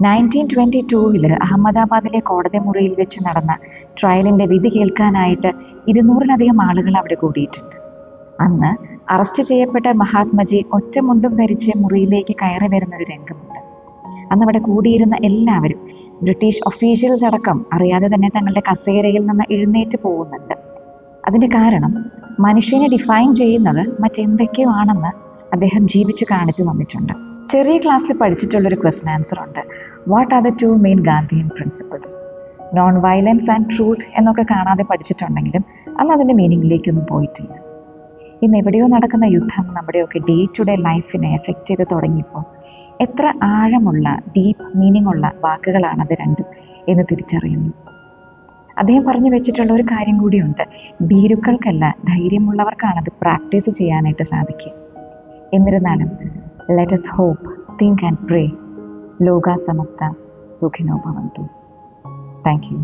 1922 അഹമ്മദാബാദിലെ കോടതി മുറിയിൽ വെച്ച് നടന്ന ട്രയലിന്റെ വിധി കേൾക്കാനായിട്ട് 200-ലധികം ആളുകൾ അവിടെ കൂടിയിട്ടുണ്ട്. അന്ന് അറസ്റ്റ് ചെയ്യപ്പെട്ട മഹാത്മജി ഒറ്റമുണ്ടും ധരിച്ച് മുറിയിലേക്ക് കയറി വരുന്നൊരു രംഗമുണ്ട്. അന്ന് അവിടെ കൂടിയിരുന്ന എല്ലാവരും, ബ്രിട്ടീഷ് ഒഫീഷ്യൽസ് അടക്കം, അറിയാതെ തന്നെ തങ്ങളുടെ കസേരയിൽ നിന്ന് എഴുന്നേറ്റ് പോകുന്നുണ്ട്. അതിന്റെ കാരണം മനുഷ്യനെ ഡിഫൈൻ ചെയ്യുന്നത് മറ്റെന്തൊക്കെയോ ആണെന്ന് അദ്ദേഹം ജീവിച്ചു കാണിച്ചു തന്നിട്ടുണ്ട്. ചെറിയ ക്ലാസ്സിൽ പഠിച്ചിട്ടുള്ളൊരു ക്വസ്റ്റ്യൻ ആൻസർ ഉണ്ട്. What are the 2 main Gandhian principles? Non violence and truth എന്നൊക്കെ കാണാതെ പഠിച്ചിട്ടുണ്ടെങ്കിലും അന്ന് അതിൻ്റെ മീനിങ്ങിലേക്കൊന്നും പോയിട്ടില്ല. ഇന്ന് എവിടെയോ നടക്കുന്ന യുദ്ധം നമ്മുടെയൊക്കെ ഡേ ടു ഡേ ലൈഫിനെ എഫക്റ്റ് ചെയ്ത് തുടങ്ങിയപ്പോൾ എത്ര ആഴമുള്ള ഡീപ്പ് മീനിങ് ഉള്ള വാക്കുകളാണത് രണ്ടും എന്ന് തിരിച്ചറിയുന്നു. അദ്ദേഹം പറഞ്ഞു വെച്ചിട്ടുള്ള ഒരു കാര്യം കൂടിയുണ്ട്. ഭീരുക്കൾക്കല്ല, ധൈര്യമുള്ളവർക്കാണത് പ്രാക്ടീസ് ചെയ്യാനായിട്ട് സാധിക്കുക. എന്നിരുന്നാലും let us hope, think and pray. Loka samasta sukhino bhavantu. Thank you.